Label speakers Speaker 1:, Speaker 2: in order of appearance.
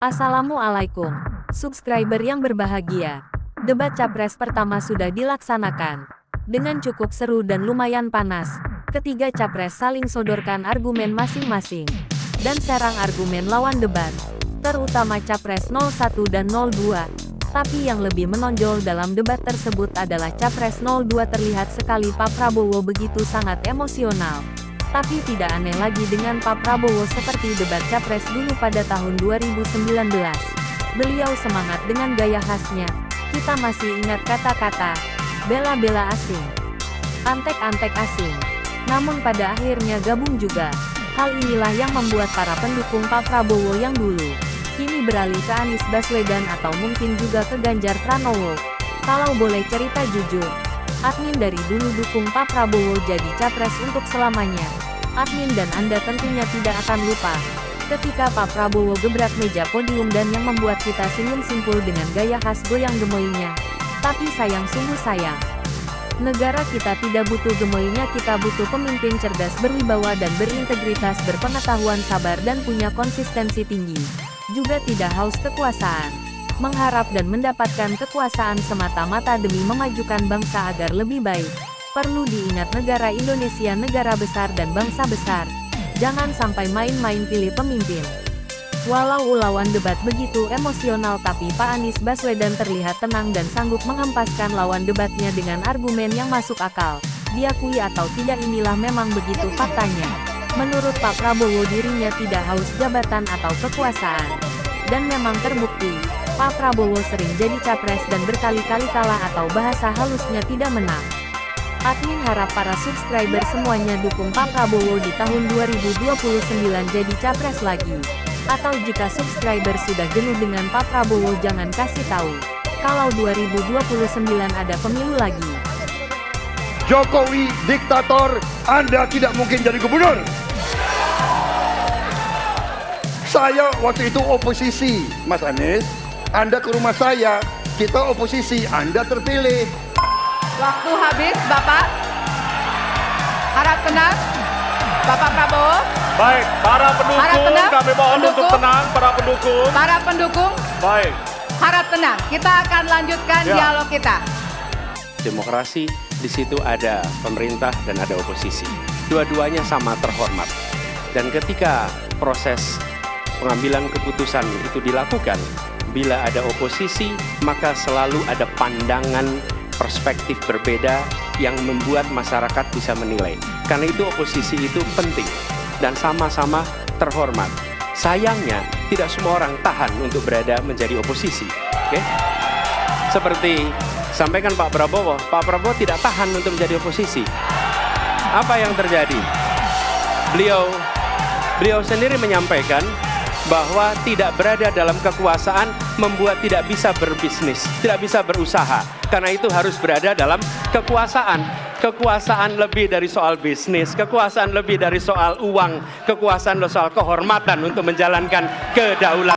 Speaker 1: Assalamualaikum, subscriber yang berbahagia. Debat Capres pertama sudah dilaksanakan. Dengan cukup seru dan lumayan panas, ketiga Capres saling sodorkan argumen masing-masing. Dan serang argumen lawan debat, terutama Capres 01 dan 02. Tapi yang lebih menonjol dalam debat tersebut adalah Capres 02 terlihat sekali Pak Prabowo begitu sangat emosional. Tapi tidak aneh lagi dengan Pak Prabowo seperti debat Capres dulu pada tahun 2019. Beliau semangat dengan gaya khasnya. Kita masih ingat kata-kata, bela-bela asing, antek-antek asing. Namun pada akhirnya gabung juga. Hal inilah yang membuat para pendukung Pak Prabowo yang dulu kini beralih ke Anies Baswedan atau mungkin juga ke Ganjar Pranowo. Kalau boleh cerita jujur, admin dari dulu dukung Pak Prabowo jadi Capres untuk selamanya. Admin dan Anda tentunya tidak akan lupa ketika Pak Prabowo gebrak meja podium dan yang membuat kita senyum simpul dengan gaya khas goyang gemoynya. Tapi sayang, sungguh sayang. Negara kita tidak butuh gemoynya, kita butuh pemimpin cerdas, berwibawa dan berintegritas, berpengetahuan, sabar dan punya konsistensi tinggi. Juga tidak haus kekuasaan, mengharap dan mendapatkan kekuasaan semata-mata demi memajukan bangsa agar lebih baik. Perlu diingat, negara Indonesia negara besar dan bangsa besar. Jangan sampai main-main pilih pemimpin. Walau lawan debat begitu emosional, tapi Pak Anies Baswedan terlihat tenang dan sanggup menghempaskan lawan debatnya dengan argumen yang masuk akal. Diakui atau tidak, inilah memang begitu faktanya. Menurut Pak Prabowo, dirinya tidak haus jabatan atau kekuasaan. Dan memang terbukti, Pak Prabowo sering jadi capres dan berkali-kali kalah atau bahasa halusnya tidak menang. Admin harap para subscriber semuanya dukung Pak Prabowo di tahun 2029 jadi capres lagi. Atau jika subscriber sudah jenuh dengan Pak Prabowo, jangan kasih tahu kalau 2029 ada pemilu lagi.
Speaker 2: Jokowi diktator, Anda tidak mungkin jadi gubernur. Saya waktu itu oposisi, Mas Anies. Anda ke rumah saya, kita oposisi, Anda terpilih.
Speaker 3: Waktu habis, Bapak. Harap tenang, Bapak Prabowo.
Speaker 4: Baik, para pendukung,
Speaker 3: Harap tenang,
Speaker 4: kami mohon untuk
Speaker 3: pendukung.
Speaker 4: tenang, para pendukung.
Speaker 3: Para pendukung,
Speaker 4: Baik.
Speaker 3: harap tenang. Kita akan lanjutkan
Speaker 4: Ya.
Speaker 3: dialog kita.
Speaker 5: Demokrasi, di situ ada pemerintah dan ada oposisi. Dua-duanya sama terhormat. Dan ketika proses pengambilan keputusan itu dilakukan, bila ada oposisi, maka selalu ada pandangan perspektif berbeda yang membuat masyarakat bisa menilai. Karena itu oposisi itu penting dan sama-sama terhormat. Sayangnya, tidak semua orang tahan untuk berada menjadi oposisi. Oke? Seperti sampaikan Pak Prabowo tidak tahan untuk menjadi oposisi. Apa yang terjadi? Beliau sendiri menyampaikan bahwa tidak berada dalam kekuasaan membuat tidak bisa berbisnis, tidak bisa berusaha. Karena itu harus berada dalam kekuasaan. Kekuasaan lebih dari soal bisnis, kekuasaan lebih dari soal uang, kekuasaan soal kehormatan untuk menjalankan kedaulatan.